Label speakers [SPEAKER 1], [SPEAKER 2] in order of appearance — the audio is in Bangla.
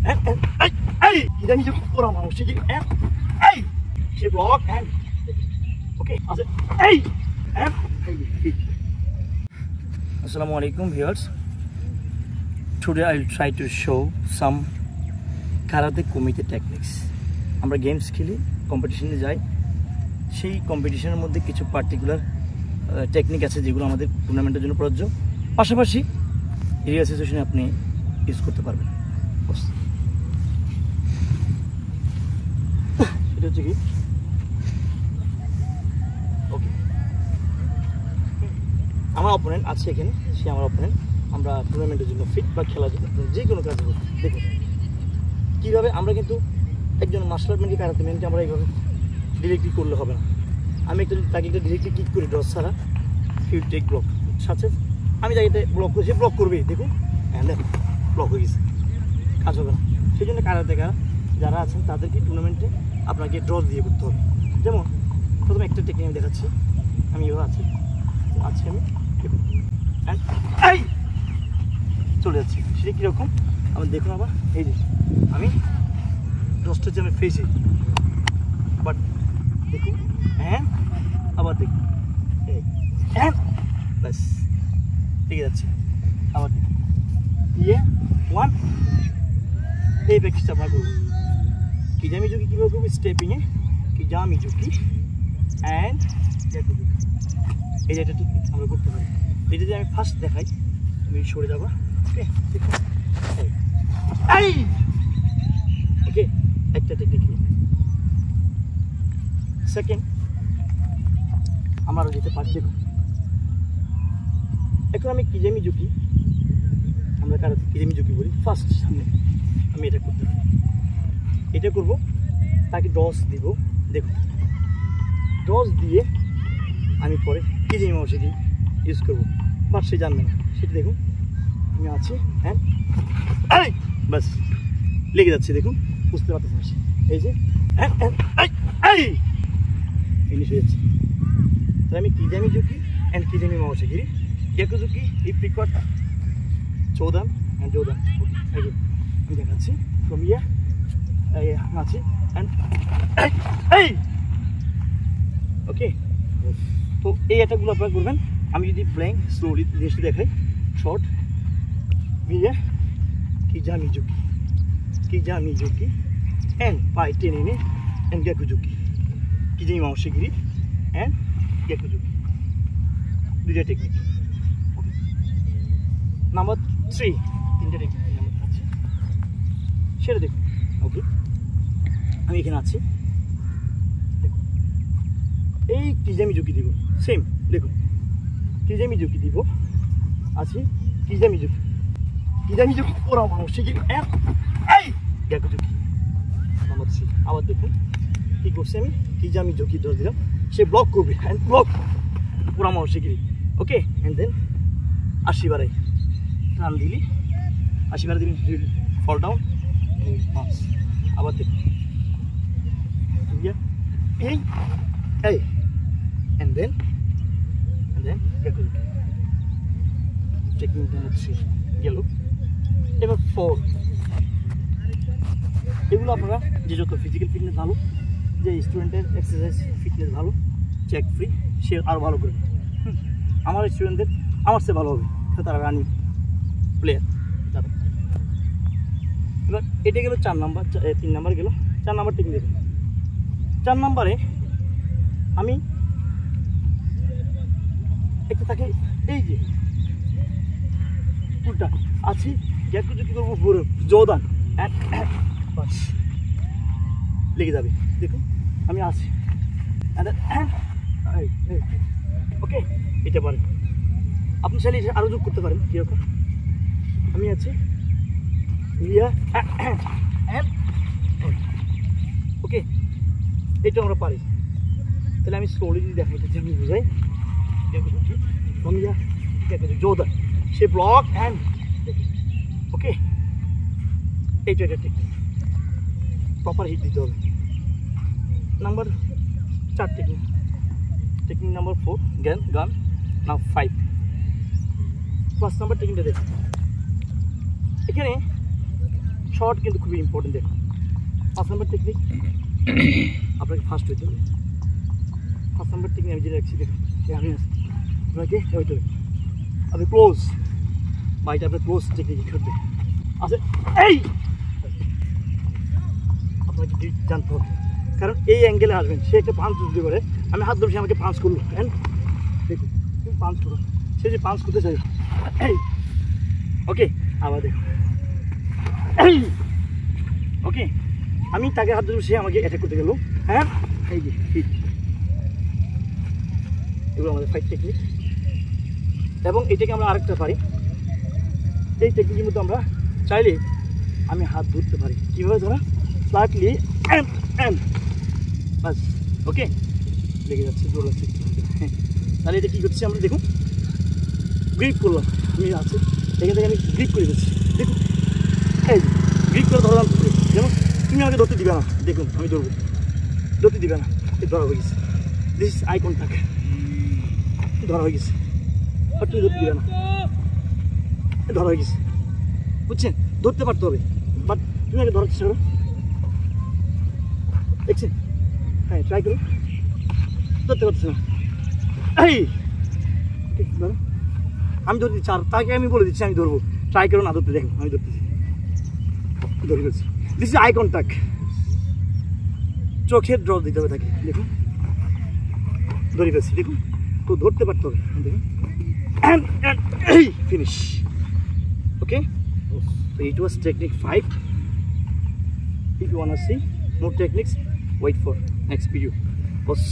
[SPEAKER 1] Kijanmi joki pura maushigiri and she block and okay. And Assalamu alaikum viewers. Today I will try to show some karate kumite techniques. আমরা গেমস খেলি, কম্পিটিশনে যাই, সেই কম্পিটিশনের মধ্যে কিছু পার্টিকুলার টেকনিক আছে যেগুলো আমাদের টুর্নামেন্টের জন্য প্রযোজ্য, পাশাপাশি এরিয়া সিচুয়েশনে আপনি ইউজ করতে পারবেন। এটা হচ্ছে কি ওকে, আমার অপোনেন্ট আছে এখানে, সে আমার অপোনেন্ট। আমরা টুর্নামেন্টের জন্য ফিট বা খেলার জন্য যে কোনো কাজ করব। দেখুন কীভাবে আমরা কিন্তু একজন মার্শাল আর্ট ম্যানকে কারাতে ম্যানকে আমরা এইভাবে ডিরেক্টলি করলে হবে না। আমি তাকে একটা ডিরেক্টলি কিক করি ড্রস ছাড়া, ফিল টেক ব্লক সাথে আমি তাকে ব্লক করি, সে ব্লক করবে। দেখুন হ্যাঁ ব্লক হয়ে গেছে, কাজ হবে না। সেই জন্য কারাতেকার যারা আছেন তাদেরকে টুর্নামেন্টে আপনাকে ড্রস দিয়ে করতে হবে। যেমন প্রথমে একটা টেকনিক আমি দেখাচ্ছি, আমি এভাবে আছি আমি চলে যাচ্ছি। সেটা কীরকম আমার দেখুন। আবার এই যে আমি ড্রসটা হচ্ছে আমি ফেসে, আবার দেখুন হ্যাঁ, আবার দেখুন হ্যাঁ, ব্যাস ঠিক আছে। আবার দেখুন ইয়ে ওয়ান, এই প্র্যাকটিসটা আমরা করবো। কিজামি জুকি কীভাবে করবো, স্টেপিংয়ে কিজামি জুকি অ্যান্ড এই যে এটা ঠিক আমরা করতে পারি। এটা যদি আমি ফার্স্ট দেখাই, তুমি সরে যাবো, ওকে দেখুন ওকে একটা টেকনিক। সেকেন্ড আমারও যেতে পারি। দেখুন এখন আমি কিজামি জুকি, আমরা কারাতে কিজামি জুকি বলি, ফার্স্ট সামনে আমি এটা করতে পারি, এটা করবো, তাকে ডস দিব। দেখুন ডস দিয়ে আমি পরে কিজামি মাউসিকে ইউজ করবো, বাট সে জানবে না। সেটা দেখুন আমি আছি হ্যাঁ, বাস লেগে যাচ্ছে। দেখুন বুঝতে পারতেছেন, এই যে ফিনিশ হয়ে যাচ্ছে। তাহলে আমি কিজামি জুকি অ্যান্ড কিজামি মাউসিগিরি গ্যাকুজুকি ইপ্রিকট চৌদান অ্যান্ড জৌদান। ওকে আমি দেখাচ্ছি ফ্রম ইয়া আছি অ্যান্ড ওকে। তো এই অ্যাটাকগুলো আপনারা করবেন। আমি যদি ব্ল্যাঙ্ক স্লোলি জিনিসটা দেখাই, শর্ট মিয়া কিজামি জুকি কিজামি জুকি অ্যান্ড পাই টেনে এনে অ্যান্ড গ্যাকুজুকি কিজামি মাউসিগিরি অ্যান্ড গ্যাকুজুকি, দুইটা টেকনিক। ওকে নাম্বার 3, তিনটা টেকনিক নাম্বার আছে সেটা দেখুন। ওকে আমি এখানে আছি, দেখুন এই কিজামি জুকি দিব, সেম দেখুন কিজামি জুকি দিব, আছি কিজামি জুকি কিজামি জুকি ওরা মাউসিগিরি অ্যান্ড গ্যাকুজুকি নাম্বার 3। আবার দেখুন কী করছি আমি, কিজামি জুকি ডস দিলাম, সে ব্লক করবে অ্যান্ড ব্লক পুরা মাউসিগিরি। ওকে অ্যান্ড দেন 80 বারে টান দিলি, 80 বারে দিলি, ফল ডাউন পাঁচ। আবার দেখুন এই অ্যান্ড দেন টেকনিক নাম্বার 3 গেল। এবার 4, এগুলো আপনারা যে যত ফিজিক্যাল ফিটনেস ভালো, যে স্টুডেন্টের এক্সারসাইজ ফিটনেস ভালো, চেক ফ্রি, সে আরও ভালো করবে। আমার স্টুডেন্টদের আমার চেয়ে ভালো হবে, তারা রানিং প্লেয়ার যারা। এবার এটা গেল 4 নাম্বার, 3 নাম্বার গেল। 4 নাম্বার টেকনিক দেখুন। 4 নাম্বারে আমি একটা তাকে এই যে উল্টা আছি, গ্যাকুজুকি করবো পুরো জোদান, বাস লেগে যাবে। দেখুন আমি আছি ওকে। এটা পারেন আপনি চাইলে আরও যোগ করতে পারেন। কীরকম আমি আছি ওকে, এটা আমরা পারি। তাহলে আমি স্লোলি যদি দেখাইতে আমি বুঝাই, জোদান সে ব্লক অ্যান্ড ওকে, এইটা টেকনিক প্রপার হিট দিতে হবে। নাম্বার 4 টেকনিক নাম্বার 4 গান নাও 5। ফার্স্ট নাম্বার টেকনিকটা দেখুন, এখানে শর্ট কিন্তু খুবই ইম্পর্টেন্ট। দেখুন 5 নম্বর টেকনিক, আপনাকে ফার্স্ট হইতে হবে। 5 নম্বর টেকনিক আমি যেটা রাখছি, দেখুন আমি আপনাকে হইতে হবে, আপনি ক্লোজ বাইটা, আপনার ক্লোজ টেকনিক করবে আচ্ছা। এই আপনাকে জানতে হবে, কারণ এই অ্যাঙ্গেলে আসবেন, সে একটা পাঞ্চ যদি করে, আমি হাত ধরে আমাকে পাঞ্চ করলো, হ্যাঁ দেখুন তুমি পাঞ্চ করো, সে যে পাঞ্চ করতে চাই, এই ওকে আবার দেখুন, এই ওকে আমি তাকে হাত ধরে, সে আমাকে অ্যাটাক করতে গেল, হ্যাঁ এই যে হিট। এগুলো আমাদের ফাইট টেকনিক, এবং এটাকে আমরা আরেকটা পারি, এই টেকনিকের মধ্যে আমরা চাইলে আমি হাত ধরতে পারি, কীভাবে ধরা, স্লাইটলি বাস, ওকে লেগে যাচ্ছে, জোর লাগছে, হ্যাঁ তাহলে এটা কী করছি আমরা, দেখুন গ্রিপ করলাম, আমি আছে এখান থেকে আমি গ্রিপ করে দিচ্ছি, দেখুন এই গ্রিপ করে ধরলাম, যেমন তুমি আমাকে ধরতে দিবে না, দেখুন আমি ধরবো, ধরতে দিবে না, এই ধরা হয়ে গেছে, দিস আই কন্টাক্ট, ধরা হয়ে গেছে, আর তুমি ধরতে দিবে না, ধরা হয়ে গেছে, বুঝছেন, ধরতে পারতে হবে, বাট তুমি আগে ধরার চেষ্টা করো, দেখছেন, হ্যাঁ ট্রাই করো, ধরতে পারছে না, এই ধরো, আমি ধরতে দিচ্ছি, আর তাকে আমি বলে দিচ্ছি আমি ধরবো, ট্রাই করো না ধরতে, দেখুন আমি ধরতেছি, ধরে ফেলছি, দিস ইজ আই কন্টাক্ট, চোখের ড্র দিতে হবে তাকে, দেখুন ধরে ফেলছি, দেখুন তো ধরতে পারতে হবে, দেখুন এই finish, okay. So it was technique 5. If you wanna see more techniques, wait for next video. Boss.